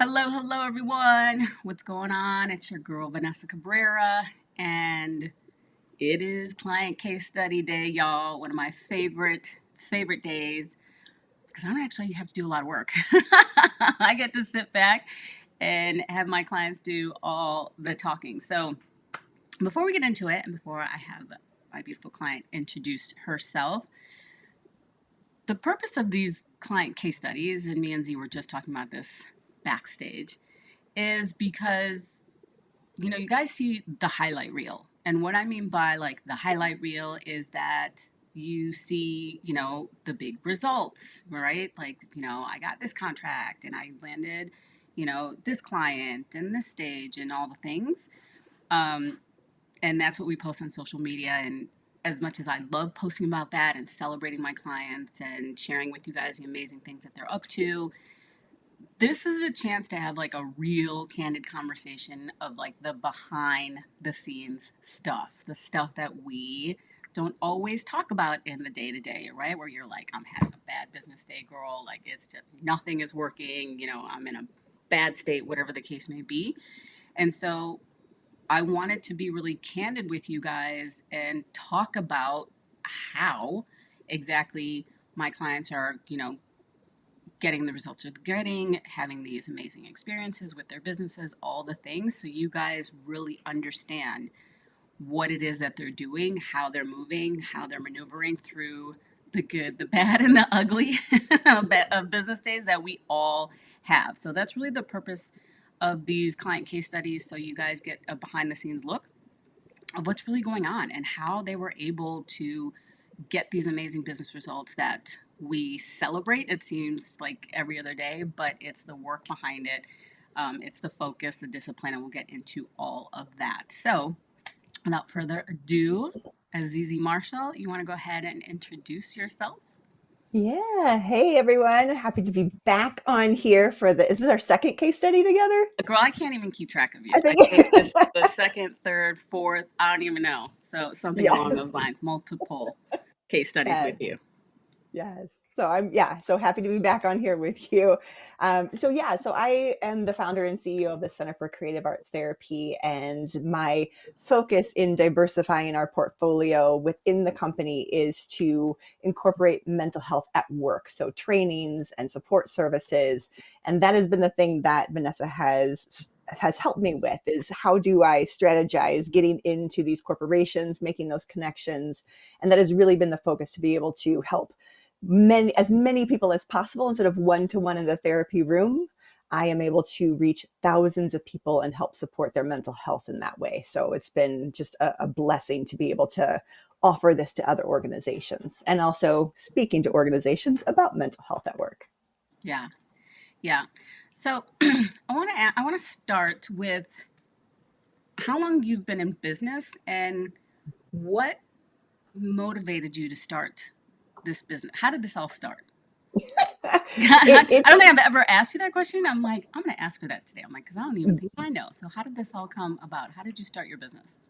Hello, everyone. What's going on? It's your girl, Vanessa Cabrera, and it is client case study day, y'all. One of my favorite days because I don't actually have to do a lot of work. I get to sit back and have my clients do all the talking. So, before we get into it, and before I have my beautiful client introduce herself, the purpose of these client case studies, and me and Z were just talking about this backstage, is because you guys see the highlight reel. And what I mean by like the highlight reel is that you see, the big results, right? Like, I got this contract and I landed, this client and this stage and all the things. Um, and that's what we post on social media. And as much as I love posting about that and celebrating my clients and sharing with you guys the amazing things that they're up to, this is a chance to have like a real candid conversation of like the behind the scenes stuff, the stuff that we don't always talk about in the day to day, right? Where you're like, I'm having a bad business day, girl. Like it's just nothing is working, I'm in a bad state, whatever the case may be. And so I wanted to be really candid with you guys and talk about how exactly my clients are, getting the results they're getting, having these amazing experiences with their businesses, all the things. So you guys really understand what it is that they're doing, how they're moving, how they're maneuvering through the good, the bad, and the ugly of business days that we all have. So that's really the purpose of these client case studies. So you guys get a behind the scenes look of what's really going on and how they were able to get these amazing business results that we celebrate. It seems like every other day, but it's the work behind it. It's the focus, the discipline, and we'll get into all of that. So, without further ado, Azizi Marshall, you want to go ahead and introduce yourself? Yeah. Hey, everyone. Happy to be back on here is this our second case study together? Girl, I can't even keep track of you. I I think. think this is the second, third, fourth. I don't even know. So something along Yes. those lines. Multiple case studies with Yes. you. Yes. So happy to be back on here with you. So I am the founder and CEO of the Center for Creative Arts Therapy, and my focus in diversifying our portfolio within the company is to incorporate mental health at work. So trainings and support services. And that has been the thing that Vanessa has helped me with, is how do I strategize getting into these corporations, making those connections. And that has really been the focus, to be able to help many people as possible. Instead of one-to-one in the therapy room, I am able to reach thousands of people and help support their mental health in that way. So it's been just a blessing to be able to offer this to other organizations, and also speaking to organizations about mental health at work. Yeah. Yeah. So I want to start with how long you've been in business and what motivated you to start this business. How did this all start? it, I it don't think I've ever asked you that question. I'm like, I'm going to ask her that today. I'm like, because I don't even think I know. So how did this all come about? How did you start your business?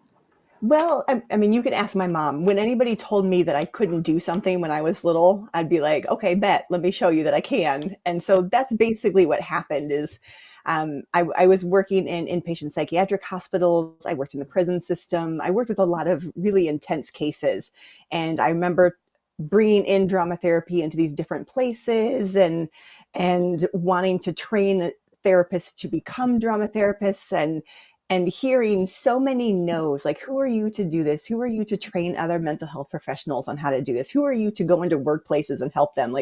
Well, I mean, you could ask my mom. When anybody told me that I couldn't do something when I was little, I'd be like, okay, bet, let me show you that I can. And so that's basically what happened. Is I was working in inpatient psychiatric hospitals. I worked in the prison system. I worked with a lot of really intense cases. And I remember bringing in drama therapy into these different places, and wanting to train therapists to become drama therapists, and hearing so many no's. Like, who are you to do this? Who are you to train other mental health professionals on how to do this? Who are you to go into workplaces and help them?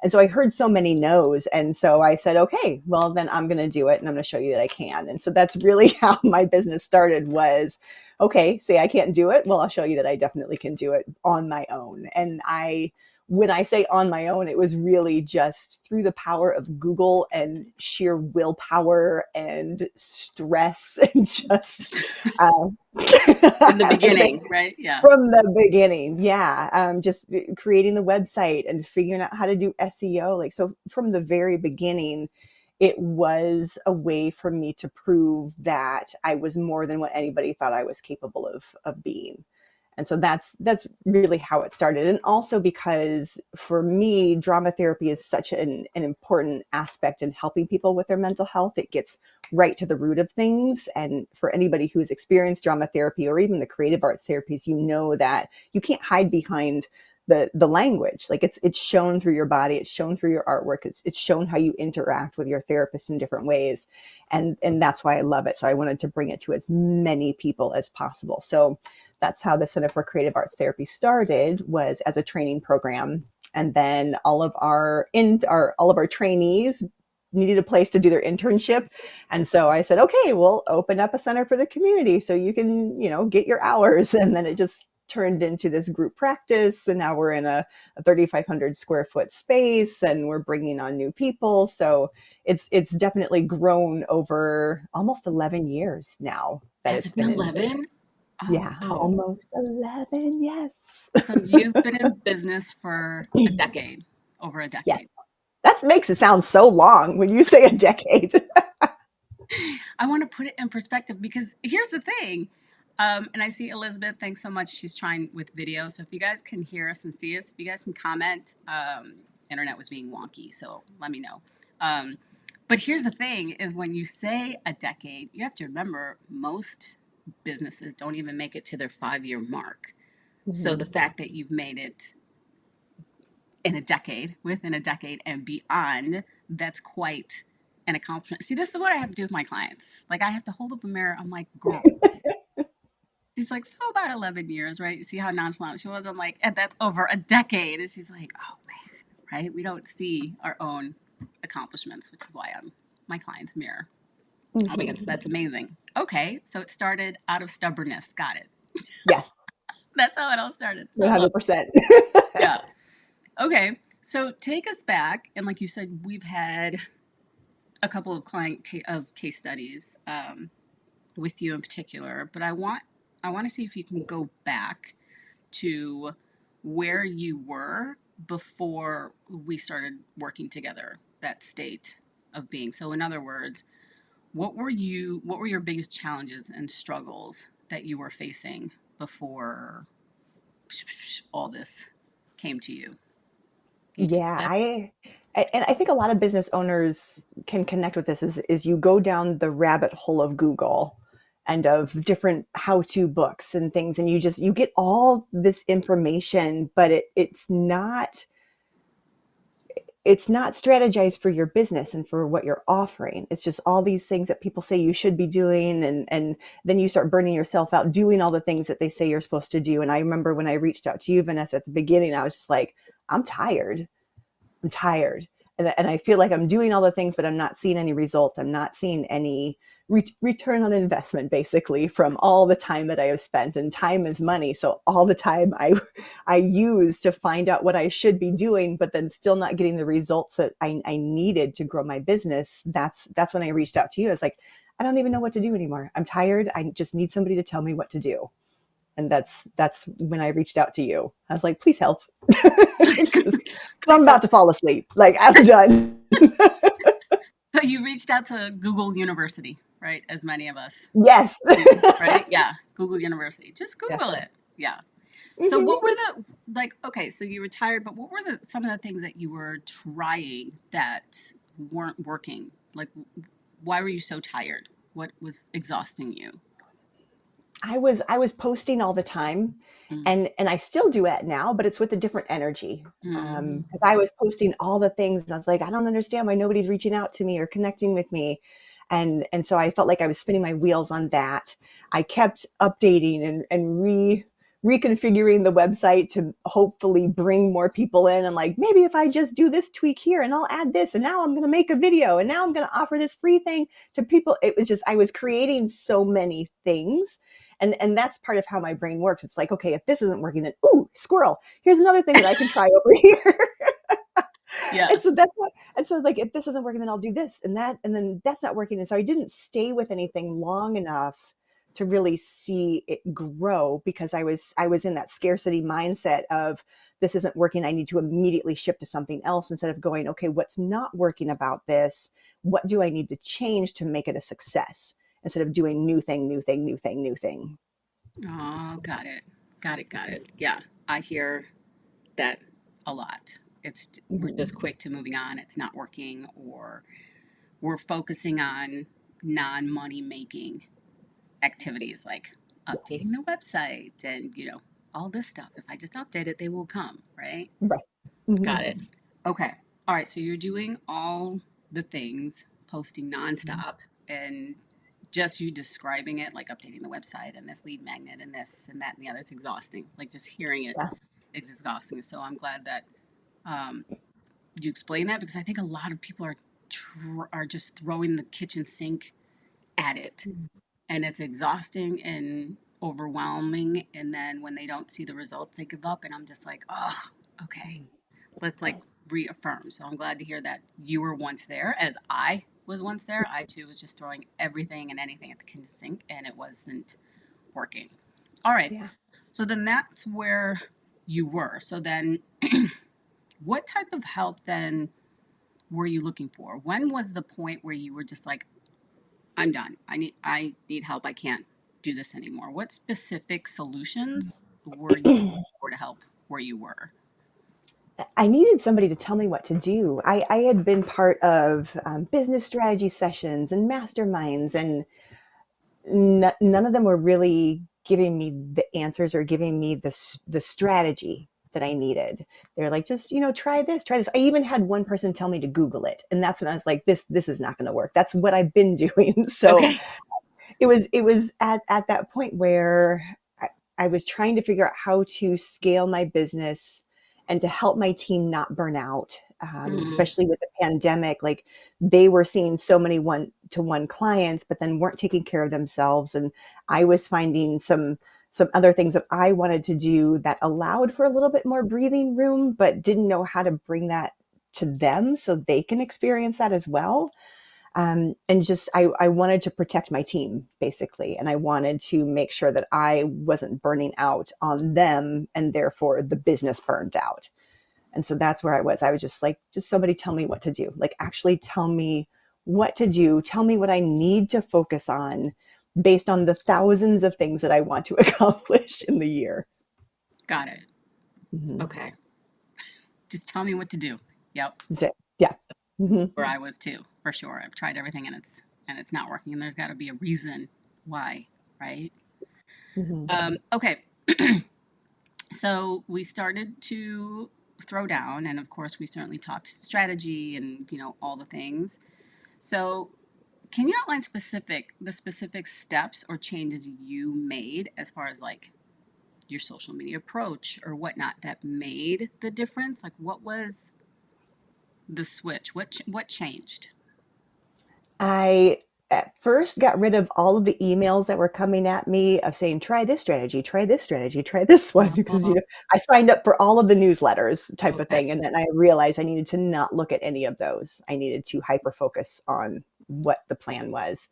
And so I heard so many no's. And so I said, okay, well, then I'm going to do it, and I'm going to show you that I can. And so that's really how my business started. Was, okay, say I can't do it. Well, I'll show you that I definitely can do it on my own. When I say on my own, it was really just through the power of Google and sheer willpower and stress, and just um, In the I would say beginning, right? Yeah. from the beginning. Yeah. Just creating the website and figuring out how to do SEO. Like, so from the very beginning, it was a way for me to prove that I was more than what anybody thought I was capable of being. And so that's really how it started. And also because for me, drama therapy is such an important aspect in helping people with their mental health. It gets right to the root of things. And for anybody who's experienced drama therapy or even the creative arts therapies, you know that you can't hide behind the language. Like it's shown through your body, it's shown through your artwork, it's shown how you interact with your therapist in different ways. And that's why I love it. So I wanted to bring it to as many people as possible. So that's how the Center for Creative Arts Therapy started, was as a training program. And then all of our trainees needed a place to do their internship. And so I said, okay, we'll open up a center for the community so you can, get your hours. And then it just turned into this group practice. And now we're in a 3,500 square foot space and we're bringing on new people. So it's definitely grown over almost 11 years now that Has it's it been been in. 11? Oh, Yeah, wow. almost 11. Yes. So you've been in business for a decade, over a Yes. decade. That makes it sound so long when you say a decade. I want to put it in perspective because here's the thing. And I see Elizabeth, thanks so much. She's trying with video. So if you guys can hear us and see us, if you guys can comment, internet was being wonky, so let me know. But here's the thing is when you say a decade, you have to remember most businesses don't even make it to their 5-year mark. So the Mhm. fact that you've made it in a decade, within a decade and beyond, that's quite an accomplishment. See, this is what I have to do with my clients. Like I have to hold up a mirror. I'm like, girl. She's like, so about 11 years, right? You see how nonchalant she was? I'm like, and that's over a decade. And she's like, oh man, right? We don't see our own accomplishments, which is why I'm my client's mirror. Oh my goodness, Mhm. that's amazing. Okay, so it started out of stubbornness. Got it. Yes, That's how it all started. I love it. 100%. Yeah. Okay, so take us back. And like you said, we've had a couple of case studies with you in particular, but I want to see if you can go back to where you were before we started working together, that state of being. So in other words, what were your biggest challenges and struggles that you were facing before all this came to you? Can you take Yeah, that? and I think a lot of business owners can connect with this is you go down the rabbit hole of Google and of different how-to books and things, and you get all this information, but it's not strategized for your business and for what you're offering. It's just all these things that people say you should be doing. And then you start burning yourself out doing all the things that they say you're supposed to do. And I remember when I reached out to you, Vanessa, at the beginning, I was just like, I'm tired. I'm tired. And I feel like I'm doing all the things, but I'm not seeing any results. I'm not seeing any return on investment, basically, from all the time that I have spent. And time is money. So all the time I use to find out what I should be doing, but then still not getting the results that I needed to grow my business. That's when I reached out to you. I was like, I don't even know what to do anymore. I'm tired. I just need somebody to tell me what to do. And that's when I reached out to you. I was like, please help. Because I'm So, about to fall asleep. Like, I'm done. so you reached out to Google University, right? As many of us Yes. do, right? Yeah, Google University. Just Google Definitely. it. Yeah. So Mhm. what were the like? Okay, so you retired, but what were some of the things that you were trying that weren't working? Like, why were you so tired? What was exhausting you? I was posting all the time, Mm. and I still do it now, but it's with a different energy. Mm. Because I was posting all the things, and I was like, I don't understand why nobody's reaching out to me or connecting with me, and so I felt like I was spinning my wheels on that. I kept updating and reconfiguring the website to hopefully bring more people in, and like, maybe if I just do this tweak here and I'll add this, and now I'm going to make a video, and now I'm going to offer this free thing to people. It was just, I was creating so many things. And that's part of how my brain works. It's like, okay, if this isn't working, then ooh, squirrel. Here's another thing that I can try over here. Yeah. And so that's what, and so like, if this isn't working, then I'll do this and that, and then that's not working. And so I didn't stay with anything long enough to really see it grow, because I was in that scarcity mindset of, this isn't working, I need to immediately shift to something else, instead of going, okay, what's not working about this? What do I need to change to make it a success? Instead of doing new thing, new thing, new thing, new thing. Oh, got it. Got it. Got it. Yeah. I hear that a lot. It's we're Mhm. just quick to moving on. It's not working, or we're focusing on non-money making activities like updating Yes. the website and, all this stuff. If I just update it, they will come, right? Right. Got Mhm. it. Okay. All right. So you're doing all the things, posting Mhm. nonstop, and just you describing it, like updating the website and this lead magnet and this and that and the other. It's exhausting. Like just hearing it Yeah. is exhausting. So I'm glad that um, you explain that, because I think a lot of people are just throwing the kitchen sink at it, and it's exhausting and overwhelming. And then when they don't see the results, they give up. And I'm just like, oh, okay, let's like reaffirm. So I'm glad to hear that you were once there, as I was once there. I too was just throwing everything and anything at the kitchen sink, and it wasn't working. All right. Yeah. So then that's where you were. So then, what type of help then were you looking for? When was the point where you were just like, I'm done. I need help. I can't do this anymore. What specific solutions were you for to help where you were? I needed somebody to tell me what to do. I had been part of business strategy sessions and masterminds, and none of them were really giving me the answers or giving me the strategy that I needed. They're like, just try this, try this. I even had one person tell me to Google it, and that's when I was like, this is not going to work. That's what I've been doing. So Okay. it was at that point where I was trying to figure out how to scale my business and to help my team not burn out, Mm, especially with the pandemic. Like they were seeing so many one-to-one clients, but then weren't taking care of themselves. And I was finding some other things that I wanted to do that allowed for a little bit more breathing room, but didn't know how to bring that to them so they can experience that as well. And just I wanted to protect my team basically, and I wanted to make sure that I wasn't burning out on them, and therefore the business burned out. And so that's where I was just like, just somebody tell me what to do. Like actually tell me what to do. Tell me what I need to focus on based on the thousands of things that I want to accomplish in the year. got it. Mm-hmm. Okay. Just tell me what to do. Yep. So, yeah. Mm-hmm. Where I was too, for sure. I've tried everything, and it's not working, and there's got to be a reason why, right? Mm-hmm. Okay. So we started to throw down, and of course we certainly talked strategy and all the things. So can you outline the specific steps or changes you made as far as like your social media approach or whatnot that made the difference? Like, what was the switch? What changed? I at first got rid of all of the emails that were coming at me of saying, try this strategy, try this strategy, try this one. Because, Oh, I signed up for all of the newsletters type of okay. thing. And then I realized I needed to not look at any of those. I needed to hyper focus on what the plan was.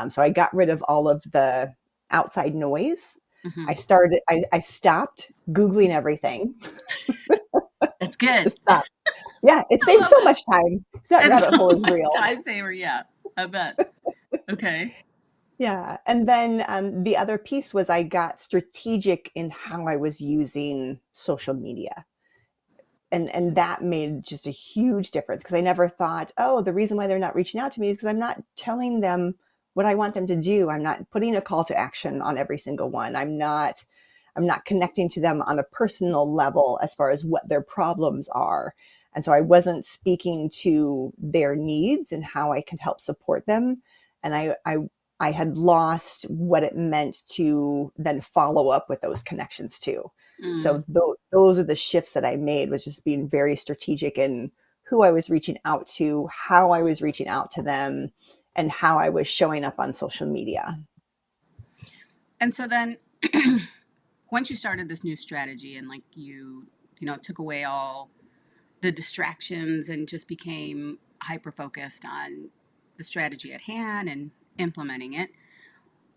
So I got rid of all of the outside noise. Hmm. I stopped Googling everything. That's good. Just stopped. Yeah, it I saves love so it. much time. That It's rabbit so hole is much real. time saver. Yeah, I bet. Okay. Yeah. And then the other piece was I got strategic in how I was using social media. And that made just a huge difference because I never thought, oh, the reason why they're not reaching out to me is because I'm not telling them what I want them to do. I'm not putting a call to action on every single one. I'm not connecting to them on a personal level as far as what their problems are. And so I wasn't speaking to their needs and how I can help support them. And I had lost what it meant to then follow up with those connections too. Mm. So those are the shifts that I made, was just being very strategic in who I was reaching out to, how I was reaching out to them, and how I was showing up on social media. And so then, once you started this new strategy and like took away all the distractions and just became hyper focused on the strategy at hand and implementing it,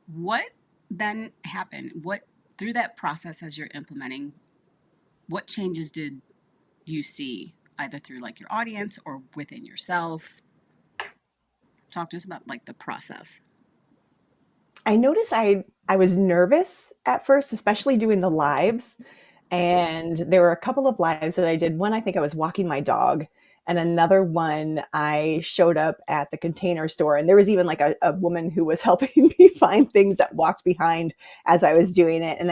what then happened? What, through that process as you're implementing, what changes did you see either through like your audience or within yourself? Talk to us about like the process. I noticed I was nervous at first, especially doing the lives. And there were a couple of lives that I did. One, I think I was walking my dog, and another one I showed up at the Container Store, and there was even like a woman who was helping me find things that walked behind as I was doing it. And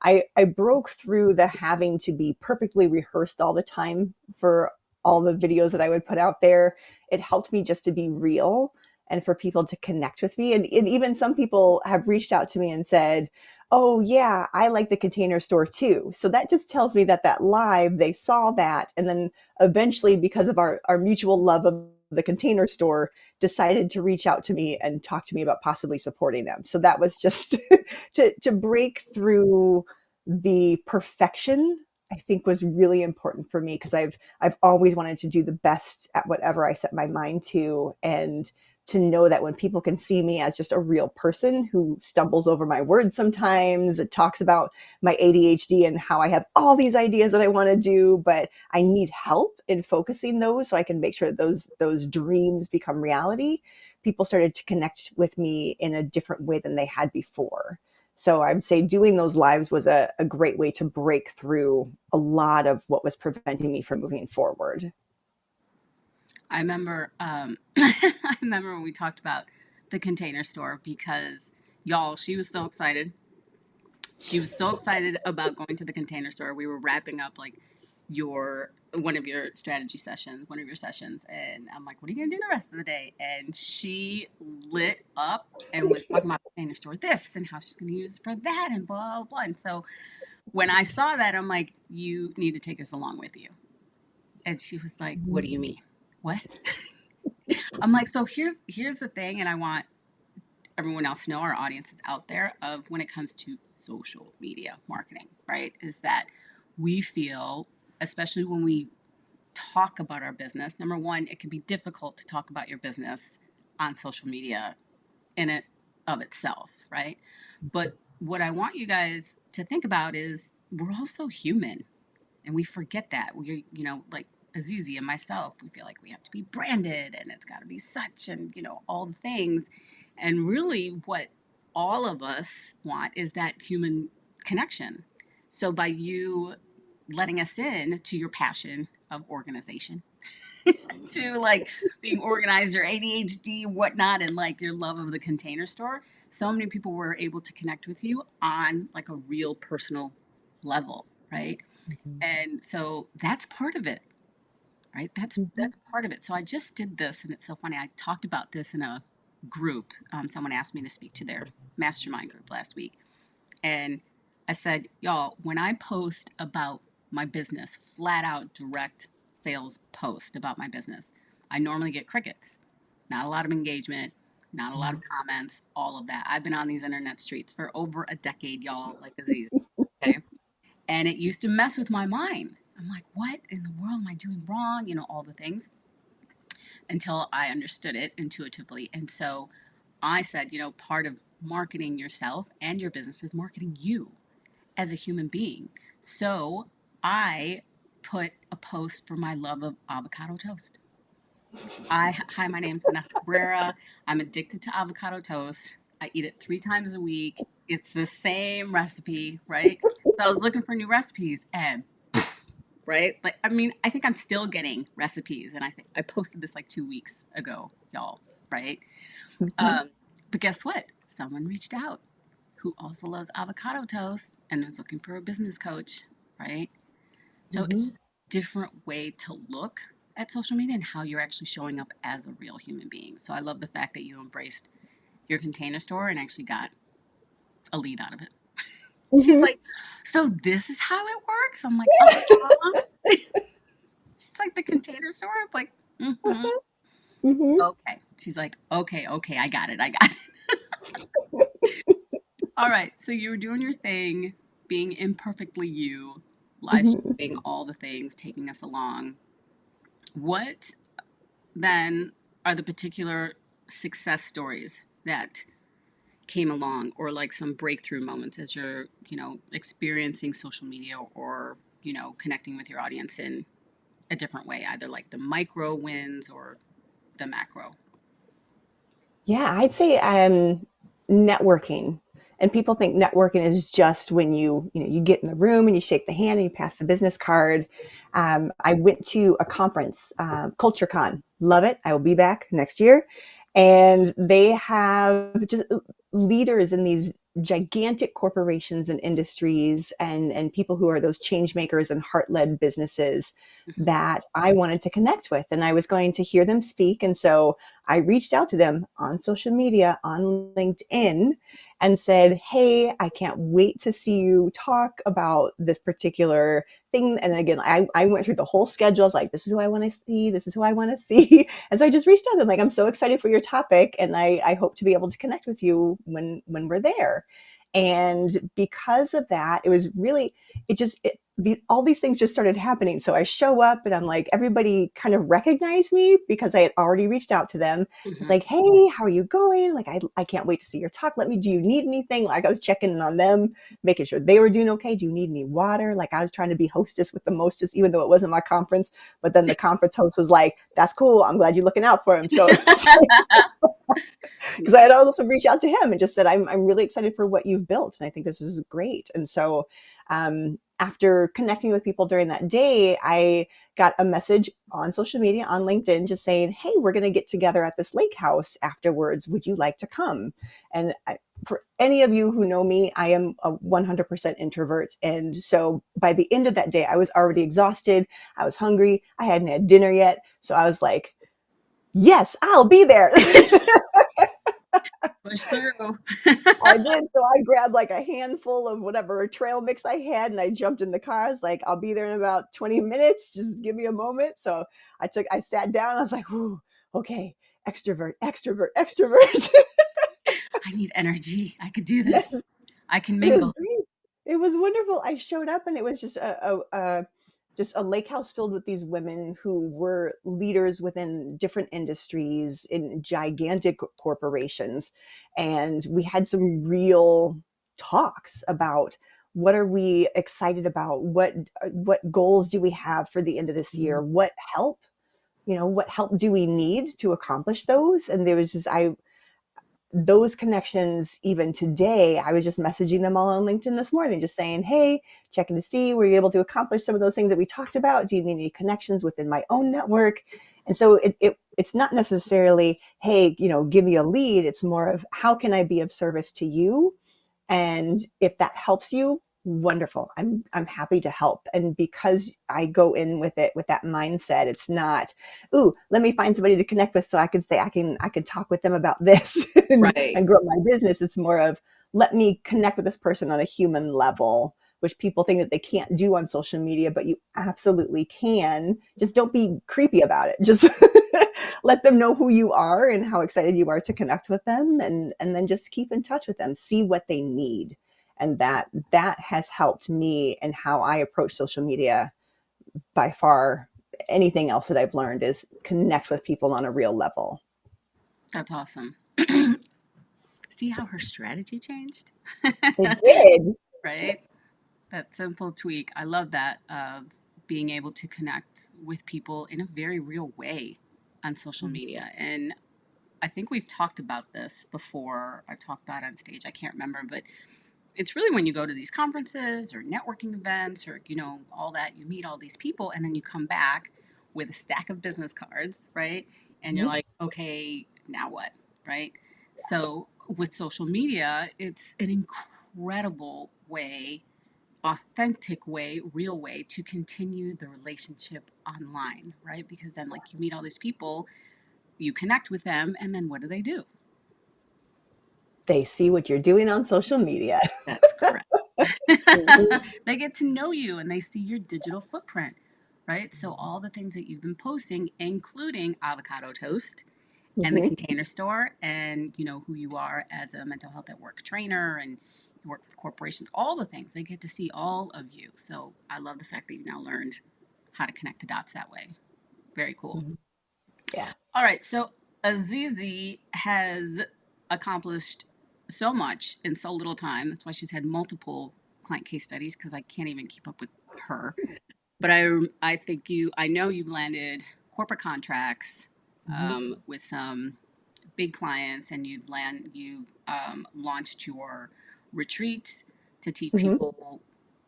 I broke through the having to be perfectly rehearsed all the time for all the videos that I would put out there. It helped me just to be real and for people to connect with me. And even some people have reached out to me and said, oh yeah, I like the Container Store too. So that just tells me that that live, they saw that. And then eventually, because of our mutual love of the Container Store, decided to reach out to me and talk to me about possibly supporting them. So that was just to break through the perfection. I think was really important for me because I've always wanted to do the best at whatever I set my mind to, and to know that when people can see me as just a real person who stumbles over my words sometimes, it talks about my ADHD and how I have all these ideas that I want to do, but I need help in focusing those so I can make sure that those dreams become reality. People started to connect with me in a different way than they had before. So I'd say doing those lives was a great way to break through a lot of what was preventing me from moving forward. I remember, I remember when we talked about the Container Store because y'all, she was so excited. She was so excited about going to the Container Store. We were wrapping up like your one of your strategy sessions, one of your sessions, and I'm like, "What are you gonna do the rest of the day?" And she lit up and was talking about the Container Store, this and how she's gonna use it for that, and blah blah blah. And so when I saw that, I'm like, "You need to take us along with you." And she was like, "What do you mean? What?" I'm like, "So here's the thing, and I want everyone else to know, our audience is out there, of when it comes to social media marketing, right? Is that we feel, especially when we talk about our business, number one, it can be difficult to talk about your business on social media in it of itself, right? But what I want you guys to think about is we're also human, and we forget that. We're, like Azizi and myself, we feel like we have to be branded and it's got to be such, and all the things. And really what all of us want is that human connection. So by you letting us in to your passion of organization, to like being organized, your ADHD, whatnot, and like your love of the Container Store, so many people were able to connect with you on like a real personal level, right? And so that's part of it, right? That's part of it. So I just did this, and it's so funny. I talked about this in a group. Someone asked me to speak to their mastermind group last week, and I said, y'all, when I post about my business, flat out direct sales post about my business, I normally get crickets. Not a lot of engagement, not a lot of comments, all of that. I've been on these internet streets for over a decade, y'all, like Aziz. Okay. And it used to mess with my mind. I'm like, what in the world am I doing wrong? All the things, until I understood it intuitively. And so I said, part of marketing yourself and your business is marketing you as a human being. So I put a post for my love of avocado toast. Hi, my name's Vanessa Cabrera. I'm addicted to avocado toast. I eat it 3 times a week. It's the same recipe, right? So I was looking for new recipes, and right, like, I mean, I think I'm still getting recipes, and I think I posted this like 2 weeks ago, y'all, right? Mhm. Um, but guess what? Someone reached out who also loves avocado toast and is looking for a business coach, right? So it's Mhm. just a different way to look at social media and how you're actually showing up as a real human being. So I love the fact that you embraced your Container Store and actually got a lead out of it. She's Mhm. like, so this is how it works? I'm like, uh-huh. She's like, the Container Store? I'm like, mm-hmm. Mhm. Okay. She's like, okay, okay, I got it, I got it. All right, so you were doing your thing, being imperfectly you, live Mhm. streaming all the things, taking us along. What then are the particular success stories that came along, or like some breakthrough moments as you're, experiencing social media, or, connecting with your audience in a different way, either like the micro wins or the macro? Yeah, I'd say networking. And people think networking is just when you get in the room and you shake the hand and you pass the business card. I went to a conference, CultureCon. Love it. I will be back next year. And they have just leaders in these gigantic corporations and industries, and people who are those change makers and heart-led businesses Mhm. that I wanted to connect with. And I was going to hear them speak. And so I reached out to them on social media, on LinkedIn, and said, hey, I can't wait to see you talk about this particular thing. And again, I went through the whole schedule. I was like, this is who I want to see. This is who I want to see. And so I just reached out to them like, I'm so excited for your topic. And I hope to be able to connect with you when we're there. And because of that, it was really, all these things just started happening. So I show up and I'm like, everybody kind of recognized me because I had already reached out to them. It's Mhm. like, hey, how are you going? Like, I can't wait to see your talk. Do you need anything? Like, I was checking in on them, making sure they were doing okay. Do you need any water? Like, I was trying to be hostess with the mostest, even though it wasn't my conference. But then the conference host was like, that's cool. I'm glad you're looking out for him. So because I had also reached out to him and just said, I'm really excited for what you've built. And I think this is great. And so after connecting with people during that day, I got a message on social media, on LinkedIn, just saying, hey, we're going to get together at this lake house afterwards. Would you like to come? And for any of you who know me, I am a 100% introvert. And so by the end of that day, I was already exhausted. I was hungry. I hadn't had dinner yet. So I was like, yes, I'll be there. Push through. I did. So I grabbed like a handful of whatever trail mix I had and I jumped in the car. I was like, I'll be there in about 20 minutes. Just give me a moment. So I sat down. I was like, ooh, okay, extrovert, extrovert, extrovert. I need energy. I could do Yes, this. I can it was mingle. great. It was wonderful. I showed up and it was just a lake house filled with these women who were leaders within different industries in gigantic corporations. And we had some real talks about what are we excited about? What goals do we have for the end of this Mhm. year? What help do we need to accomplish those? And there was just I those connections, even today, I was just messaging them all on LinkedIn this morning, just saying, hey, checking to see, were you able to accomplish some of those things that we talked about? Do you need any connections within my own network? And so it's not necessarily, hey, give me a lead. It's more of how can I be of service to you? And if that helps you, wonderful. I'm happy to help. And because I go in with it with that mindset, it's not, ooh, let me find somebody to connect with so I can say I can talk with them about this Right. and grow my business. It's more of let me connect with this person on a human level, which people think that they can't do on social media, but you absolutely can. Just don't be creepy about it. Just let them know who you are and how excited you are to connect with them, and then just keep in touch with them, see what they need. And that has helped me and how I approach social media by far. Anything else that I've learned is connect with people on a real level. That's awesome. See how her strategy changed? It did. Right? That simple tweak. I love that of being able to connect with people in a very real way on social media. And I think we've talked about this before. I've talked about it on stage. I can't remember, but it's really when you go to these conferences or networking events or all that, you meet all these people and then you come back with a stack of business cards, right? And you're Mhm. like, okay, now what, right? So with social media, it's an incredible way, authentic way, real way to continue the relationship online, right? Because then like you meet all these people, you connect with them, and then what do? They see what you're doing on social media. That's correct. Mhm. They get to know you and they see your digital footprint, right? So all the things that you've been posting, including avocado toast and the Mhm. container store, and who you are as a mental health at work trainer, and you work with corporations, all the things. They get to see all of you. So I love the fact that you now learned how to connect the dots that way. Very cool. Mhm. Yeah. All right, so Azizi has accomplished so much in so little time. That's why she's had multiple client case studies because I can't even keep up with her. But I think I know you've landed corporate contracts Mhm. with some big clients, and you've launched your retreats to teach Hmm. people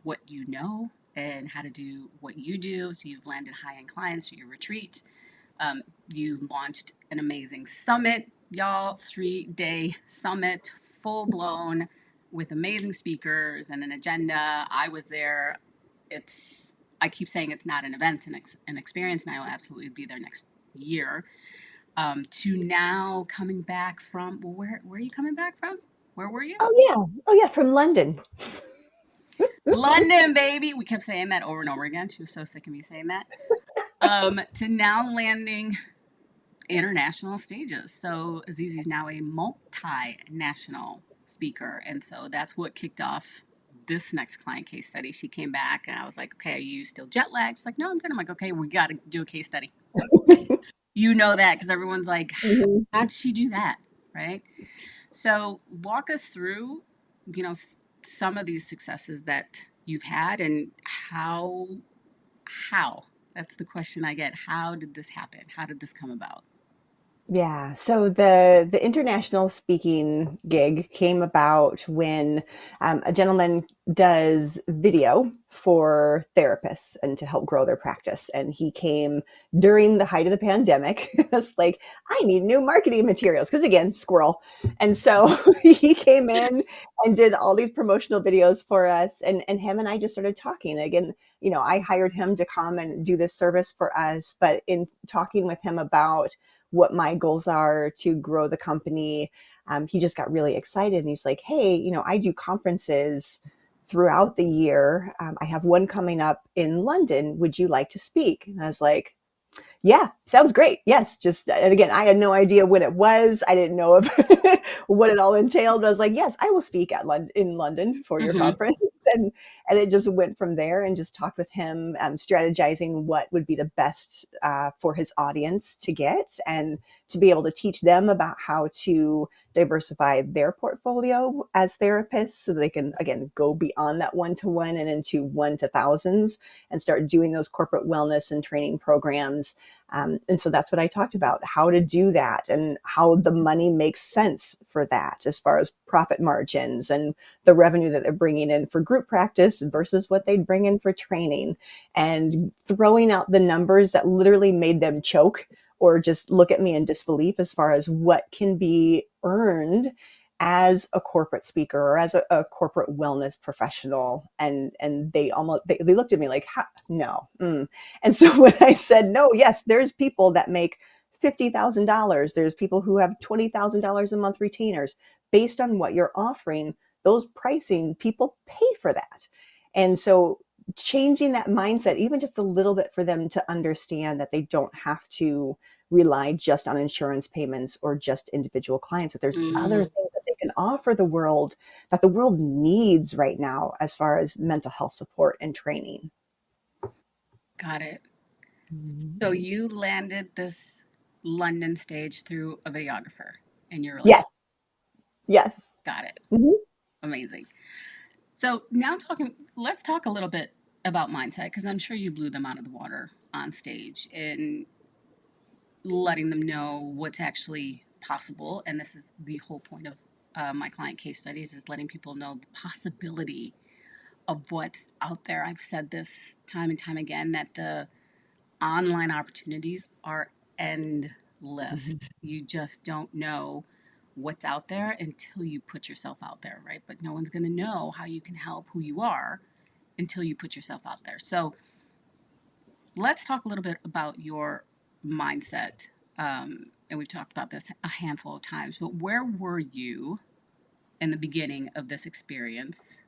what you know and how to do what you do. So you've landed high end clients for your retreats. You launched an amazing summit, y'all, 3 day summit, full blown, with amazing speakers and an agenda. I was there. I keep saying it's not an event, an experience, and I will absolutely be there next year. To now coming back from, well, where are you coming back from? Where were you? Oh yeah. Oh yeah. From London. London, baby. We kept saying that over and over again. She was so sick of me saying that. To now landing international stages. So Azizi's now a multinational speaker. And so that's what kicked off this next client case study. She came back and I was like, okay, are you still jet lagged? She's like, no, I'm good. I'm like, okay, we got to do a case study. You know that because everyone's like, Hmm. how'd she do that? Right. So walk us through, some of these successes that you've had and how, that's the question I get. How did this happen? How did this come about? Yeah. So the international speaking gig came about when a gentleman does video for therapists and to help grow their practice. And he came during the height of the pandemic. It's like, I need new marketing materials because again, squirrel. And so he came in and did all these promotional videos for us. And him and I just started talking. Again, I hired him to come and do this service for us. But in talking with him about what my goals are to grow the company. He just got really excited and he's like, hey, I do conferences throughout the year. I have one coming up in London. Would you like to speak? And I was like, yeah, sounds great. Yes, just and again, I had no idea when it was. I didn't know of what it all entailed. But I was like, yes, I will speak in London for your Mm-hmm. conference, and it just went from there. And just talked with him, strategizing what would be the best for his audience to get, and to be able to teach them about how to diversify their portfolio as therapists, so they can again go beyond that one-to-one and into one to thousands, and start doing those corporate wellness and training programs. And so that's what I talked about, how to do that and how the money makes sense for that as far as profit margins and the revenue that they're bringing in for group practice versus what they'd bring in for training, and throwing out the numbers that literally made them choke or just look at me in disbelief as far as what can be earned as a corporate speaker or as a corporate wellness professional. And they looked at me like, no. And so when I said no, yes, there's people that make $50,000. There's people who have $20,000 a month retainers. Based on what you're offering, those pricing, people pay for that. And so changing that mindset, even just a little bit, for them to understand that they don't have to rely just on insurance payments or just individual clients, that there's other Mm, things that they can offer the world, that the world needs right now as far as mental health support and training. got it. Mhm. So you landed this London stage through a videographer in your Yes. relationship. Yes. Got it. Hmm. Amazing. So now let's talk a little bit about mindset because I'm sure you blew them out of the water on stage in letting them know what's actually possible. And this is the whole point of my client case studies, is letting people know the possibility of what's out there. I've said this time and time again that the online opportunities are endless. Hmm. You just don't know what's out there until you put yourself out there, right? But no one's going to know how you can help who you are until you put yourself out there. So let's talk a little bit about your mindset. And we've talked about this a handful of times, but where were you in the beginning of this experience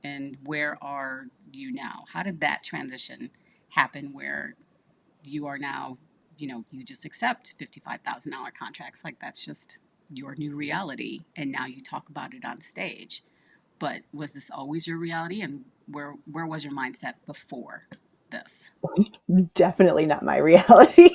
and where are you now? How did that transition happen where you are now, you just accept $55,000 contracts? Like that's just your new reality. And now you talk about it on stage. But was this always your reality? And where was your mindset before this? Definitely not my reality.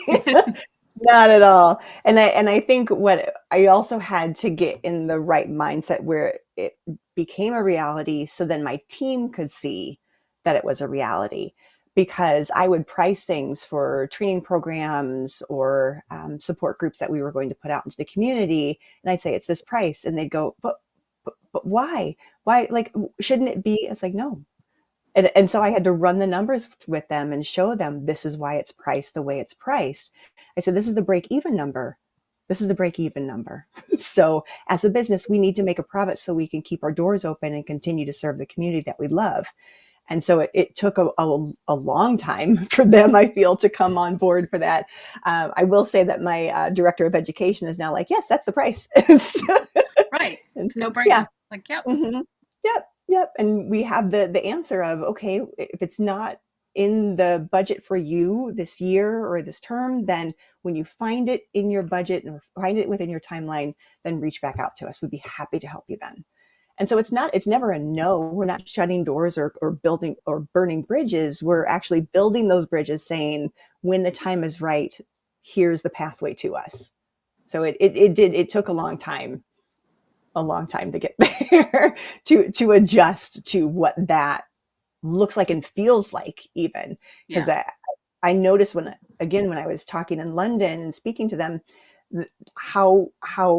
Not at all. And I think what I also had to get in the right mindset where it became a reality, so then my team could see that it was a reality. because I would price things for training programs or support groups that we were going to put out into the community. And I'd say, it's this price. And they'd go, but why? Why? Like, shouldn't it be? It's like, no. And so I had to run the numbers with them and show them, this is why it's priced the way it's priced. I said, this is the break even number. This is the break even number. So as a business, we need to make a profit so we can keep our doors open and continue to serve the community that we love. And so it took a long time for them, I feel, to come on board for that. I will say that my director of education is now like, yes, that's the price. Right. It's no brainer. Yeah. Like, yep. Mm-hmm. Yep. And we have the answer of, okay, if it's not in the budget for you this year or this term, then when you find it in your budget or find it within your timeline, then reach back out to us. We'd be happy to help you then. And so it's never a no. We're not shutting doors or building or burning bridges. We're actually building those bridges, saying, when the time is right, here's the pathway to us. So it took a long time to get there, to adjust to what that looks like and feels like, even. Because I noticed when I was talking in London and speaking to them, how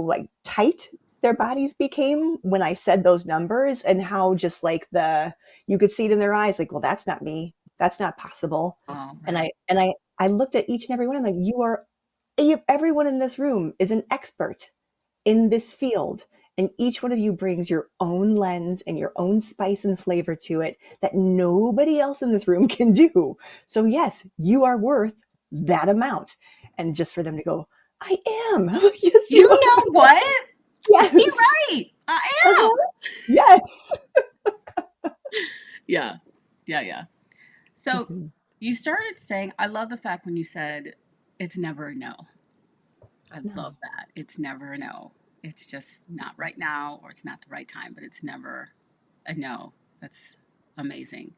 like tight their bodies became when I said those numbers, and how just like you could see it in their eyes, like, well, that's not me. That's not possible. Oh, right. And I looked at each and every one of them, like, everyone in this room is an expert in this field. And each one of you brings your own lens and your own spice and flavor to it that nobody else in this room can do. So yes, you are worth that amount. And just for them to go, I am. Yes, You know what? Yes. You're right. I am. Uh-huh. Yes. Yeah. So you started saying, I love the fact when you said, it's never a no. I love that. It's never a no. It's just not right now, or it's not the right time, but it's never a no. That's amazing.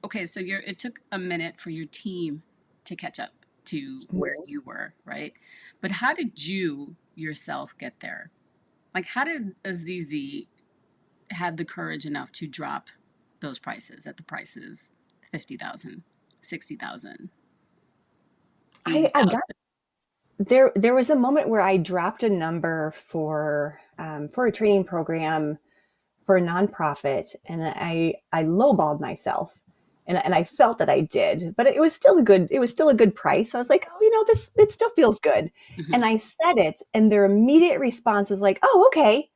Okay, so it took a minute for your team to catch up to where you were, right? But how did you yourself get there? Like, how did Azizi have the courage enough to drop those prices at the prices 50,000, 60,000, I 80,000? got there was a moment where I dropped a number for a training program for a nonprofit, and I lowballed myself, and I felt that I did, but it was still a good price. So I was like, oh, it still feels good, Mm-hmm. and I said it, and their immediate response was like, oh, okay.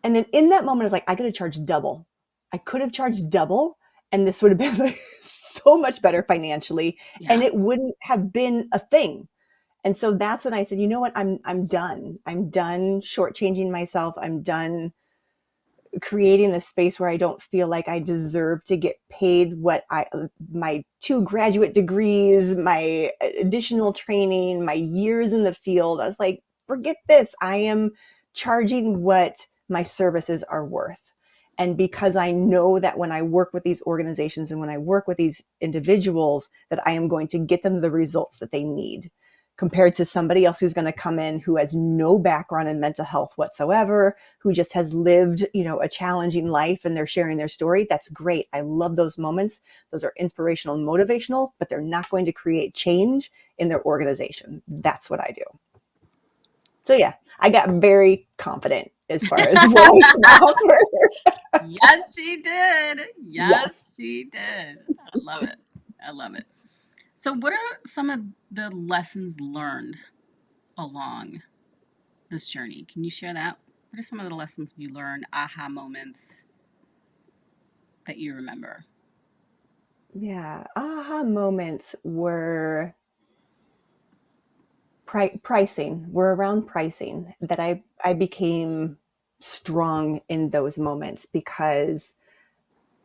And then in that moment, I was like, I could have charged double. I could have charged double, and this would have been like so much better financially, and Yeah. it wouldn't have been a thing. And so that's when I said, you know what, I'm done. I'm done shortchanging myself. I'm done creating this space where I don't feel like I deserve to get paid my 2 graduate degrees, my additional training, my years in the field. I was like, forget this. I am charging what my services are worth. And because I know that when I work with these organizations and when I work with these individuals, that I am going to get them the results that they need, compared to somebody else who's going to come in who has no background in mental health whatsoever, who just has lived, a challenging life, and they're sharing their story. That's great. I love those moments. Those are inspirational and motivational, but they're not going to create change in their organization. That's what I do. So yeah, I got very confident as far as what I can offer. Yes, she did. Yes. Yes, she did. I love it. I love it. So, what are some of the lessons learned along this journey? Can you share that? What are some of the lessons you learned, aha moments that you remember? Yeah. Aha moments were pricing. Were around pricing that I became strong in those moments, because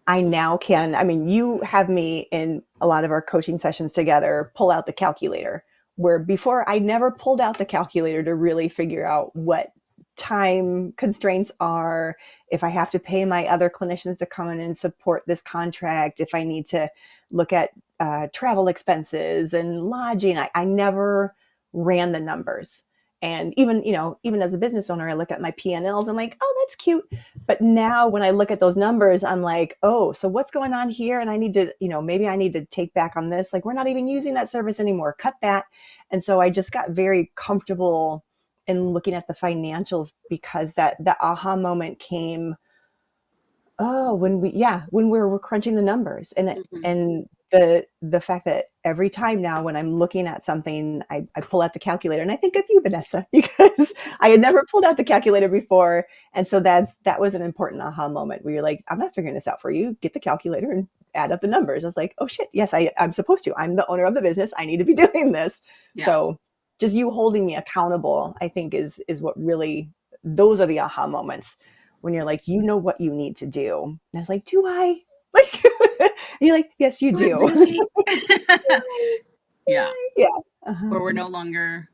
I now can, I mean, you have me in a lot of our coaching sessions together, pull out the calculator, where before I never pulled out the calculator to really figure out what time constraints are, if I have to pay my other clinicians to come in and support this contract, if I need to look at travel expenses and lodging. I never ran the numbers. And even, even as a business owner, I look at my P&Ls, I'm like, oh, that's cute. But now when I look at those numbers, I'm like, oh, so what's going on here? And I need to, maybe I need to take back on this. Like, we're not even using that service anymore. Cut that. And so I just got very comfortable in looking at the financials, because that aha moment came, oh, when we were crunching the numbers, Mhm. and the fact that every time now when I'm looking at something, I pull out the calculator, and I think of you, Vanessa, because I had never pulled out the calculator before. And so that was an important aha moment where you're like, I'm not figuring this out for you. Get the calculator and add up the numbers. I was like, oh shit, yes, I'm supposed to. I'm the owner of the business. I need to be doing this. Yeah. So just you holding me accountable, I think is what really, those are the aha moments, when you're like, what you need to do. And I was like, do I? Like, and you're like, yes, you Do I do. really? Yeah. Yeah. Uh-huh. Where we're no longer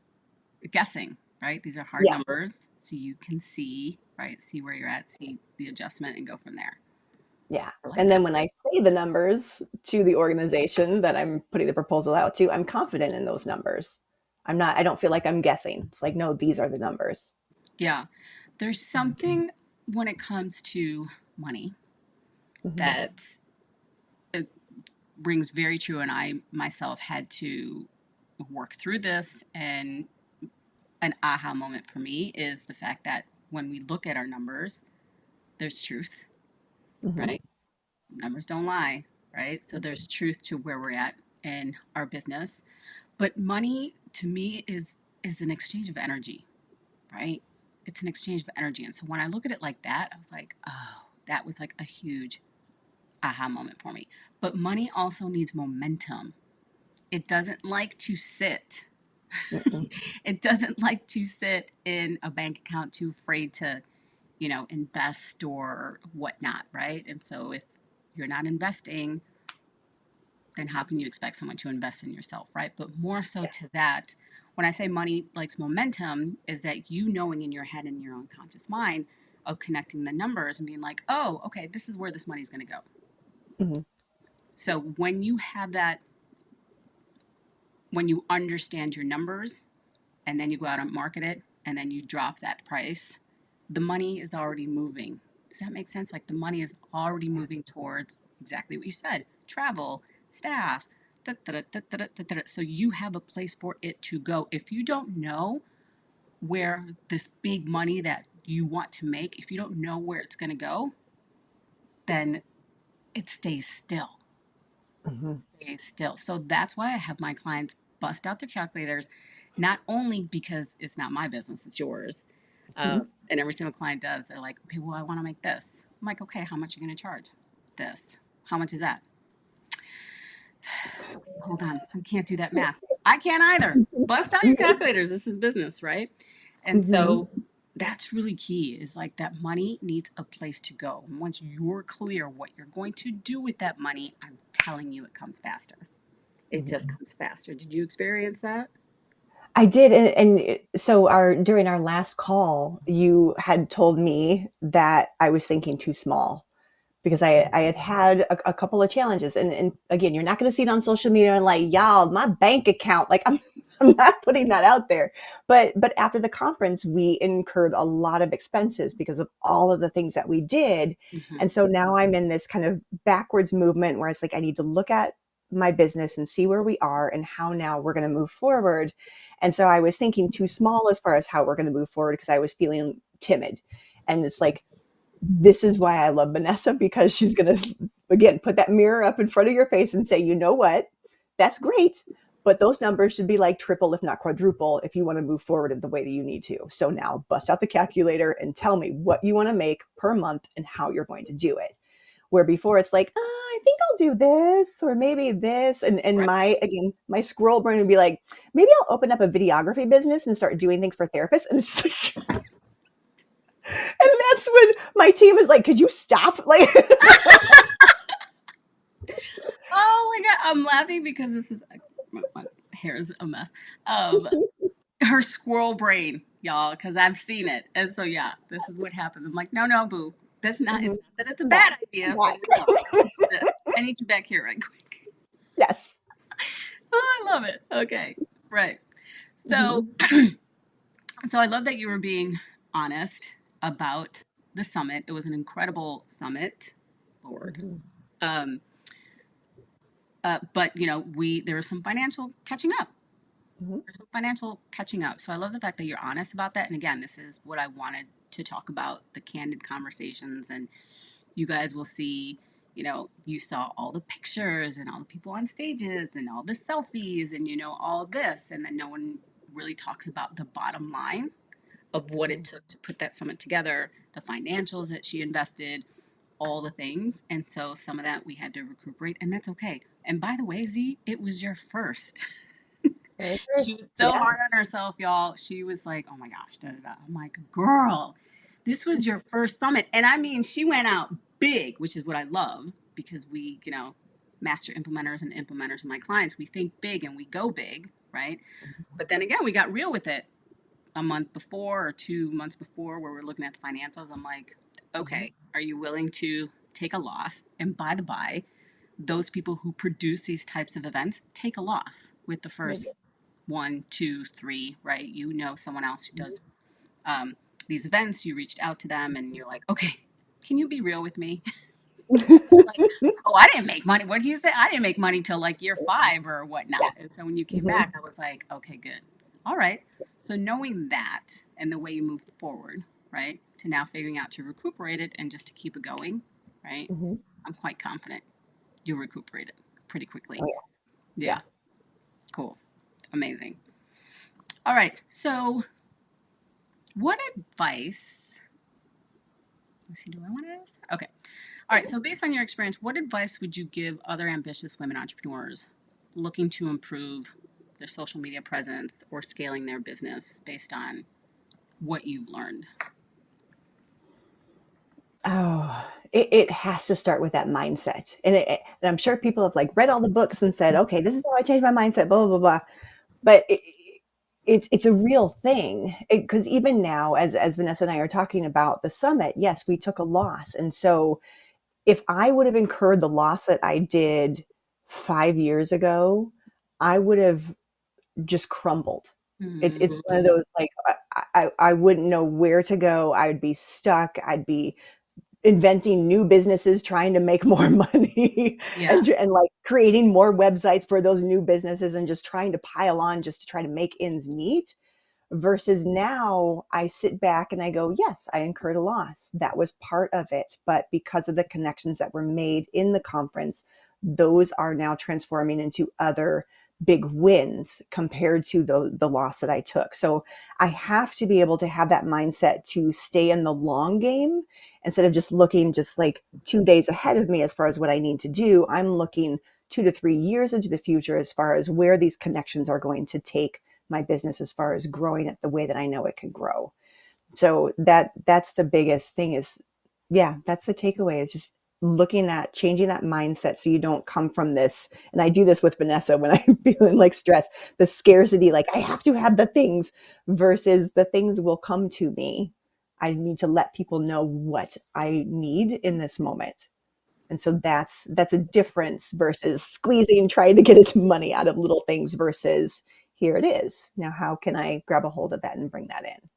guessing, right? These are hard Yeah. numbers. So you can see, right? See where you're at, see the adjustment, and go from there. Yeah. I like And that. then when I say the numbers to the organization that I'm putting the proposal out to, I'm confident in those numbers. I don't feel like I'm guessing. It's like, no, these are the numbers. Yeah. There's something when it comes to money Mm-hmm. that it rings very true. And I myself had to work through this. And an aha moment for me is the fact that when we look at our numbers, there's truth, Mm-hmm. right? Numbers don't lie, right? So there's truth to where we're at in our business. But money to me is an exchange of energy, right? It's an exchange of energy. And so when I look at it like that, I was like, oh, that was like a huge aha moment for me. But money also needs momentum. It doesn't like to sit. Mm-mm. It doesn't like to sit in a bank account, too afraid to, invest or whatnot, right? And so if you're not investing, then how can you expect someone to invest in yourself, right? But more so Yeah. to that, when I say money likes momentum, is that you knowing in your head and your unconscious mind of connecting the numbers and being like, oh, okay, this is where this money's going to go. Mm-hmm. So when you have that, when you understand your numbers and then you go out and market it and then you drop that price, the money is already moving. Does that make sense? Like the money is already moving towards exactly what you said: travel, staff. Da, da, da, da, da, da, da. So you have a place for it to go. If you don't know where this big money that you want to make, if you don't know where it's going to go, then it stays still. Mm-hmm. Stays still. So that's why I have my clients bust out their calculators, not only because it's not my business, it's yours. Mm-hmm. And every single client does. They're like, okay, well, I want to make this. I'm like, okay, how much are you going to charge? This. How much is that? Hold on. I can't do that math. I can't either. Bust out your calculators. This is business, right? And Mm-hmm. so that's really key, is like that money needs a place to go. And once you're clear what you're going to do with that money, I'm telling you it comes faster. It just Mm-hmm. comes faster. Did you experience that? I did, so our during our last call, you had told me that I was thinking too small, because I had had a couple of challenges, and again, you're not going to see it on social media and like, y'all, my bank account, like I'm not putting that out there, but after the conference, we incurred a lot of expenses because of all of the things that we did, Mm-hmm. and so now I'm in this kind of backwards movement where it's like I need to look at my business and see where we are and how now we're going to move forward. And so I was thinking too small as far as how we're going to move forward, because I was feeling timid. And it's like, this is why I love Vanessa, because she's going to, again, put that mirror up in front of your face and say, you know what? That's great. But those numbers should be like triple, if not quadruple, if you want to move forward in the way that you need to. So now bust out the calculator and tell me what you want to make per month and how you're going to do it. Where before it's like, I think I'll do this or maybe this. And Right. my squirrel brain would be like, maybe I'll open up a videography business and start doing things for therapists. And it's like, and that's when my team is like, could you stop? Like, Oh my God. I'm laughing because this is, my hair is a mess. Um, her squirrel brain, y'all, because I've seen it. And so, yeah, this is what happens. I'm like, no, no, boo. That's not, it's Mhm. not that it's a No, bad come idea, but back. no, I need you back here right quick. Yes. Oh, I love it. Okay. Right. So Mhm. So I love that you were being honest about the summit. It was an incredible summit, Lord. Mhm. Um, but you know, there was some financial catching up. Mhm. There's some financial catching up. So I love the fact that you're honest about that. And again, this is what I wanted to talk about, the candid conversations. And you guys will see, you know, you saw all the pictures and all the people on stages and all the selfies and, you know, all of this. And then no one really talks about the bottom line of what it took to put that summit together, the financials that she invested, all the things. And so some of that we had to recuperate, and that's okay. And by the way, Z, it was your first. Very She first. was so Yeah. hard on herself, y'all. She was like, oh my gosh, da da da. I'm like, girl, this was your first summit. And I mean, she went out big, which is what I love because we, you know, master implementers and implementers of my clients, we think big and we go big, right? But then again, we got real with it a month before or 2 months before where we're looking at the financials. I'm like, Mhm. okay, are you willing to take a loss? And by the by, those people who produce these types of events take a loss with the Maybe. first one, two, three, right? You know, someone else who does um, these events, you reached out to them and you're like, okay, can you be real with me? Like, oh, I didn't make money. What did you say? I didn't make money till like year 5 or Yeah. whatnot. And so when you came Mhm. back, I was like, okay, good. All right. So knowing that and the way you moved forward, right, to now figuring out to recuperate it and just to keep it going, right, Mhm. I'm quite confident you'll recuperate it pretty quickly. Oh yeah. Yeah. Yeah. Cool. Amazing. All right. So what advice, let's see, do I want to ask? Okay. All right. So based on your experience, what advice would you give other ambitious women entrepreneurs looking to improve their social media presence or scaling their business based on what you've learned? Oh, it has to start with that mindset. And I'm sure people have like read all the books and said, okay, this is how I changed my mindset, blah, blah, blah, blah. But it's a real thing. Because even now, as Vanessa and I are talking about the summit, yes, we took a loss. And so if I would have incurred the loss that I did 5 years ago, I would have just crumbled. It's one of Mm-hmm. those like I wouldn't know where to go. I would be stuck. I'd be inventing new businesses, trying to make more money, Yeah. and like creating more websites for those new businesses, and just trying to pile on just to try to make ends meet. Versus now, I sit back and I go, yes, I incurred a loss. That was part of it. But because of the connections that were made in the conference, those are now transforming into other big wins compared to the loss that I took. So I have to be able to have that mindset to stay in the long game instead of just looking just like 2 days ahead of me as far as what I need to do. I'm looking 2 to 3 years into the future as far as where these connections are going to take my business as far as growing it the way that I know it can grow. So that's the biggest thing is, yeah, that's the takeaway is just looking at changing that mindset so you don't come from this. And I do this with Vanessa when I'm feeling like stress, the scarcity, like I have to have the things versus the things will come to me. I need to let people know what I need in this moment. And so that's a difference versus squeezing, trying to get its money out of little things versus here it is. Now, how can I grab a hold of that and bring that in?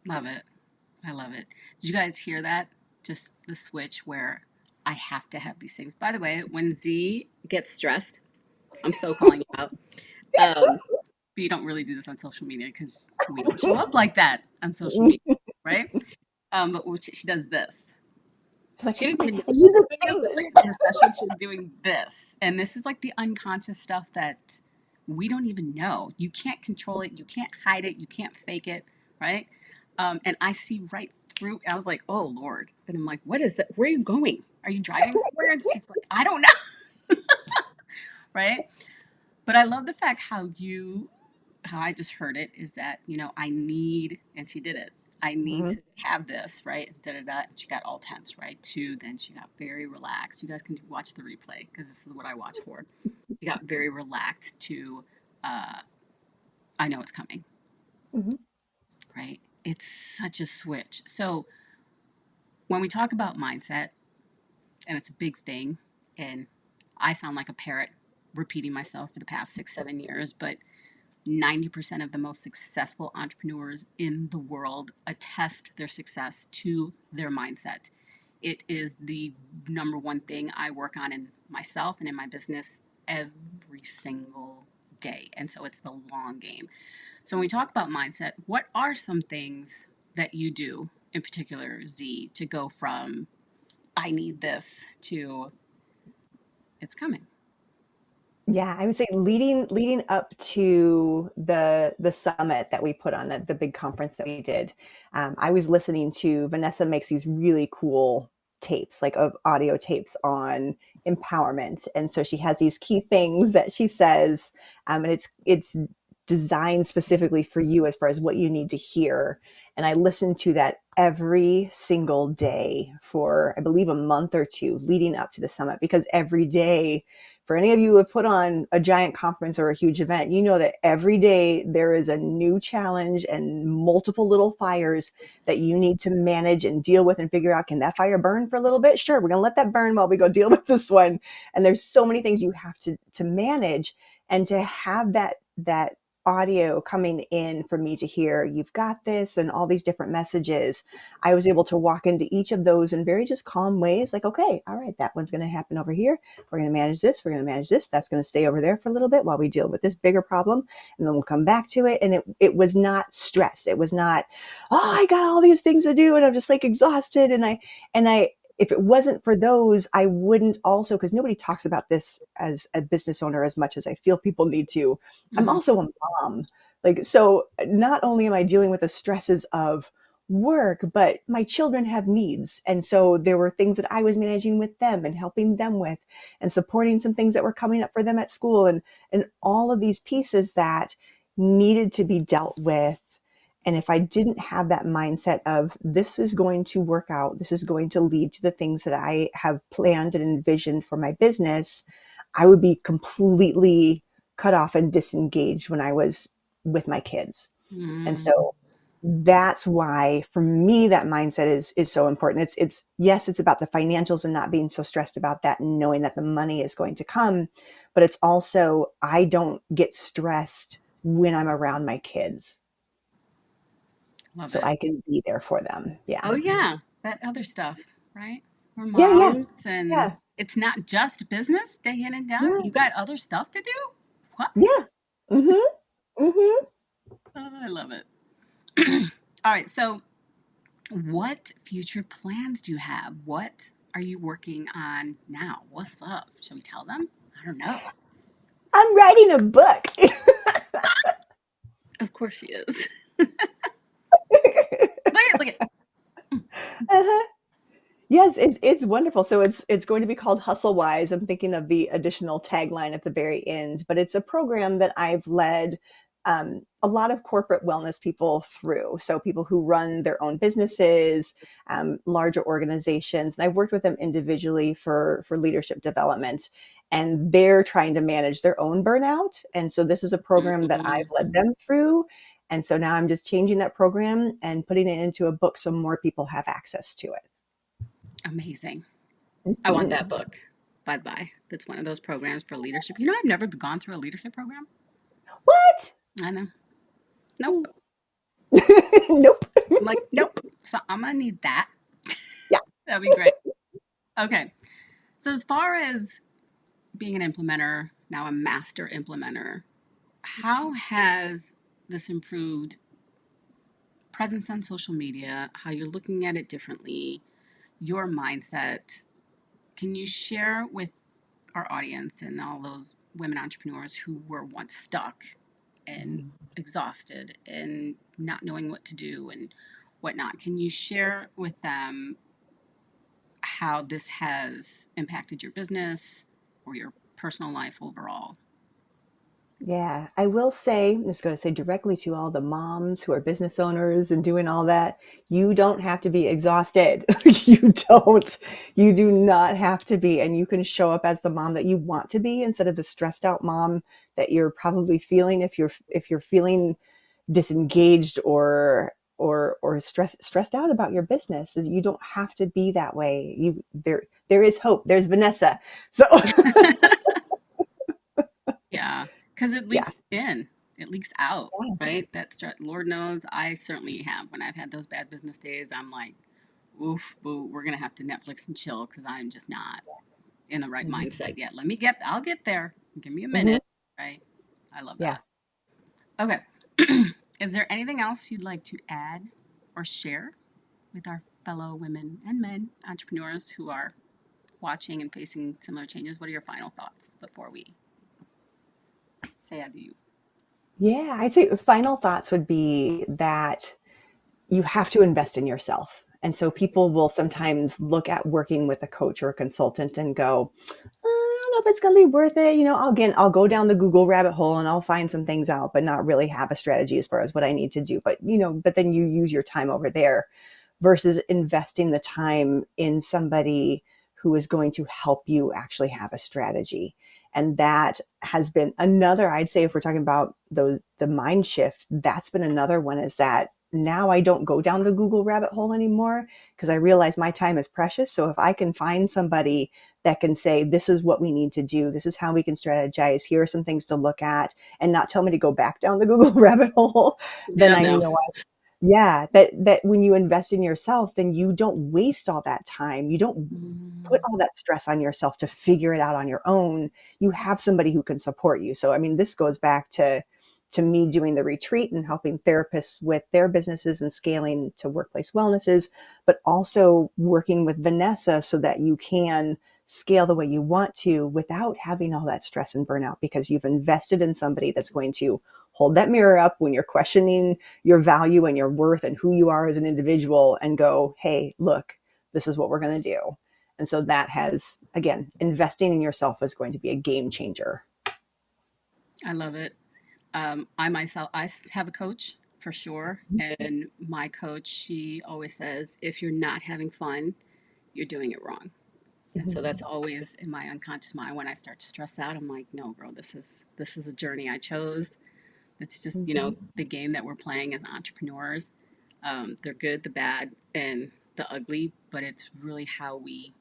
Love it. I love it. Did you guys hear that? Just the switch where I have to have these things. By the way, when Z gets stressed, I'm so calling you out. But you don't really do this on social media because we don't show up like that on social media, right? But she does this. It's like, She didn't even know I she need was the doing this in things. her session. She was doing this. And this is like the unconscious stuff that we don't even know. You can't control it. You can't hide it. You can't fake it, right? And I see right through. I was like, oh Lord. And I'm like, what is that? Where are you going? Are you driving somewhere? And she's like, I don't know, right? But I love the fact how I just heard it is that, you know, I need, and she did it. I need Mhm. to have this, right? Da da da. She got all tense, right? Two, then she got very relaxed. You guys can watch the replay because this is what I watch for. She got very relaxed to, uh, I know it's coming, Mhm. right? It's such a switch. So when we talk about mindset, and it's a big thing, and I sound like a parrot repeating myself for the past 6, 7 years, but 90% of the most successful entrepreneurs in the world attest their success to their mindset. It is the number one thing I work on in myself and in my business every single day. And so it's the long game. So when we talk about mindset, what are some things that you do in particular, Z, to go from I need this to it's coming? Yeah, I would say leading up to the summit that we put on, the big conference that we did, I was listening to Vanessa makes these really cool tapes, like of audio tapes on empowerment, and so she has these key things that she says, and it's designed specifically for you as far as what you need to hear. And I listened to that every single day for, I believe, a month or two leading up to the summit, because every day, for any of you who have put on a giant conference or a huge event, you know that every day there is a new challenge and multiple little fires that you need to manage and deal with and figure out, can that fire burn for a little bit? Sure, we're going to let that burn while we go deal with this one. And there's so many things you have to manage, and to have that audio coming in for me to hear, you've got this, and all these different messages, I was able to walk into each of those in very just calm ways, like, okay, all right, that one's going to happen over here. We're going to manage this. We're going to manage this. That's going to stay over there for a little bit while we deal with this bigger problem. And then we'll come back to it. And it was not stress. It was not, oh, I got all these things to do and I'm just like exhausted. And I, if it wasn't for those, I wouldn't also, because nobody talks about this as a business owner as much as I feel people need to. I'm Mm-hmm. also a mom. Like, so not only am I dealing with the stresses of work, but my children have needs. And so there were things that I was managing with them and helping them with, and supporting some things that were coming up for them at school, and all of these pieces that needed to be dealt with. And if I didn't have that mindset of this is going to work out, this is going to lead to the things that I have planned and envisioned for my business, I would be completely cut off and disengaged when I was with my kids. And Mm. so that's why for me that mindset is so important. It's yes, it's about the financials and not being so stressed about that and knowing that the money is going to come, but it's also I don't get stressed when I'm around my kids, Love so it. I can be there for them. Yeah. Oh, yeah, that other stuff, right? We're Yeah, yeah. moms, and Yeah. it's not just business day in and day out. Yeah. You got other stuff to do? What? Yeah. Mhm. Mhm. Oh, I love it. All right, so what future plans do you have? What are you working on now? What's up? Shall we tell them? I don't know. I'm writing a book. Of course she is. Look at. Uh-huh. Yes, it's wonderful. So it's going to be called Hustle Wise. I'm thinking of the additional tagline at the very end, but it's a program that I've led a lot of corporate wellness people through. So people who run their own businesses, larger organizations, and I've worked with them individually for leadership development, and they're trying to manage their own burnout. And so this is a program that I've led Mm, them through. And so now I'm just changing that program and putting it into a book so more people have access to amazing. I want it. that book. Bye bye. That's one of those programs for leadership. You know, I've never gone through a leadership program. What? I know. Nope. Nope. I'm like, nope. So I'm gonna need that. Yeah. That'd be great. Okay. So as far as being an implementer, now a master implementer, how has this improved presence on social media, how you're looking at it differently, your mindset? Can you share with our audience and all those women entrepreneurs who were once stuck and exhausted and not knowing what to do and whatnot? Can you share with them how this has impacted your business or your personal life overall? Yeah, I will say, I'm just going to say directly to all the moms who are business owners and doing all that, you don't have to be exhausted. You don't. You do not have to be. And you can show up as the mom that you want to be instead of the stressed out mom that you're probably feeling if you're feeling disengaged or stressed out about your business. You don't have to be that way. There is hope. There's Vanessa. So Yeah, because it yeah. leaks in. It leaks out, right? Lord knows I certainly have. When I've had those bad business days, I'm like, oof, boo, we're gonna have to Netflix and chill because I'm just not in the right Mhm. mindset yet. I'll get there. Give me a Mhm. minute, right? I love Yeah. that. Okay. Is there anything else you'd like to add or share with our fellow women and men entrepreneurs who are watching and facing similar changes? What are your final thoughts before we say adieu? Yeah, I'd say final thoughts would be that you have to invest in yourself. And so people will sometimes look at working with a coach or a consultant and go, I don't know if it's going to be worth it. I'll go down the Google rabbit hole and I'll find some things out, but not really have a strategy as far as what I need to do. But then you use your time over there versus investing the time in somebody who is going to help you actually have a strategy. And that has been another, I'd say, if we're talking about the mind shift, that's been another one, is that now I don't go down the Google rabbit hole anymore because I realize my time is precious. So if I can find somebody that can say, this is what we need to do, this is how we can strategize, here are some things to look at, and not tell me to go back down the Google rabbit hole, then Yeah, I no. know yeah, that when you invest in yourself, then you don't waste all that time. You don't put Mm, all that stress on yourself to figure it out on your own. You have somebody who can support you. So, I mean, this goes back to me doing the retreat and helping therapists with their businesses and scaling to workplace wellnesses, but also working with Vanessa so that you can scale the way you want to without having all that stress and burnout, because you've invested in somebody that's going to hold that mirror up when you're questioning your value and your worth and who you are as an individual and go, hey, look, this is what we're going to do. And so that has, again, investing in yourself is going to be a game changer. I love it. I myself, have a coach for sure. And my coach, she always says, if you're not having fun, you're doing it wrong. And so that's always in my unconscious mind. When I start to stress out, I'm like, no, girl, this is a journey I chose. It's just, Mm-hmm. the game that we're playing as entrepreneurs. They're good, the bad, and the ugly, but it's really how we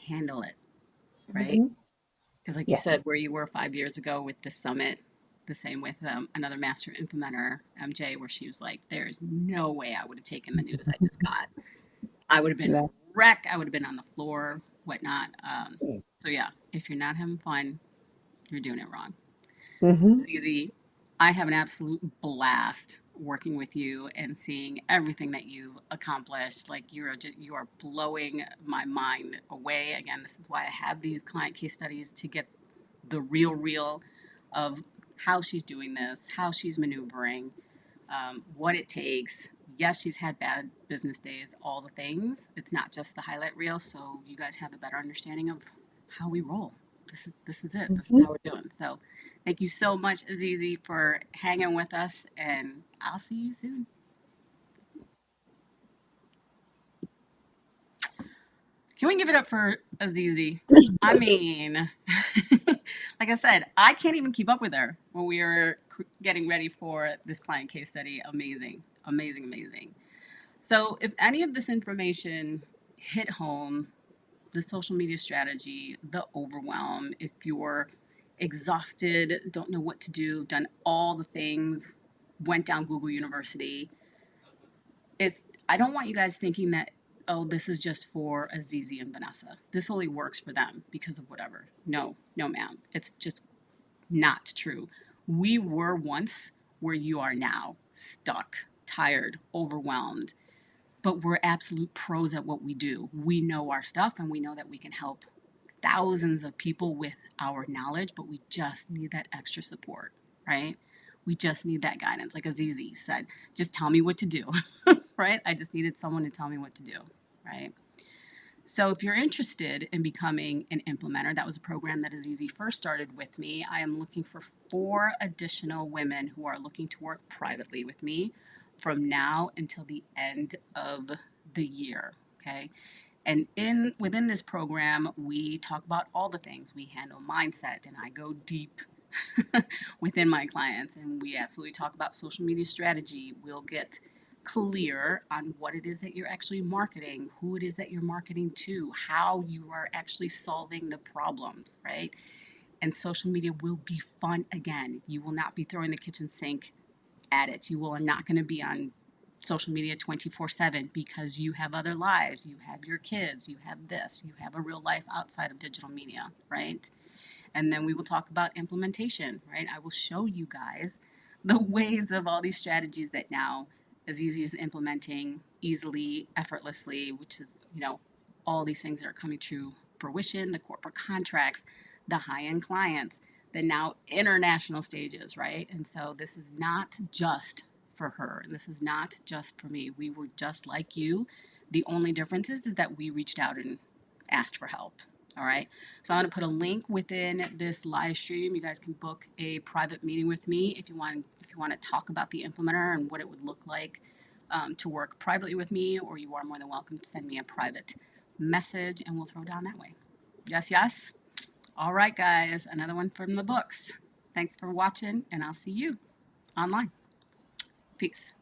handle it, right? Mm-hmm. Because, like you Yes. said, where you were 5 years ago with the summit, the same with another master implementer, MJ, where she was like, there's no way I would have taken the news I just got. I would have been No. wrecked. I would have been on the floor, whatnot. So, yeah, if you're not having fun, you're doing it wrong. Mm-hmm. Zizi, I have an absolute blast working with you and seeing everything that you've accomplished. Like you are blowing my mind away. Again, this is why I have these client case studies to get the real of how she's doing this, how she's maneuvering, what it takes. Yes, she's had bad business days, all the things. It's not just the highlight reel, so you guys have a better understanding of how we roll. This is it. This is Mm-hmm. how we're doing. So, thank you so much, Azizi, for hanging with us, and I'll see you soon. Can we give it up for Azizi? I mean, like I said, I can't even keep up with her when we were getting ready for this client case study. Amazing, amazing, amazing. So, if any of this information hit home, the social media strategy, the overwhelm, if you're exhausted, don't know what to do, done all the things, went down Google University, it's I don't want you guys thinking that, oh, this is just for Azizi and Vanessa. This only works for them because of whatever. No, no, ma'am. It's just not true. We were once where you are now, stuck, tired, overwhelmed, but we're absolute pros at what we do. We know our stuff and we know that we can help thousands of people with our knowledge, but we just need that extra support, right? We just need that guidance. Like Azizi said, just tell me what to do, right? I just needed someone to tell me what to do, right? So if you're interested in becoming an implementer, that was a program that Azizi first started with me. I am looking for 4 additional women who are looking to work privately with me from now until the end of the year. Okay. And within this program, we talk about all the things. We handle mindset, and I go deep within my clients, and we absolutely talk about social media strategy. We'll get clear on what it is that you're actually marketing, who it is that you're marketing to, how you are actually solving the problems, right? and social media will be fun again. You will not be throwing the kitchen sink at it. You are not going to be on social media 24/7 because you have other lives. You have your kids, you have this, you have a real life outside of digital media, right? And then we will talk about implementation, right? I will show you guys the ways of all these strategies that now Azizi is implementing easily, effortlessly, which is, all these things that are coming to fruition, the corporate contracts, the high-end clients, the now international stages, right? And so this is not just for her, and this is not just for me. We were just like you. The only difference is that we reached out and asked for help. All right. So I'm going to put a link within this live stream. You guys can book a private meeting with me if you want to talk about the implementer and what it would look like to work privately with me, or you are more than welcome to send me a private message and we'll throw down that way. Yes, yes. All right, guys. Another one from the books. Thanks for watching, and I'll see you online. Peace.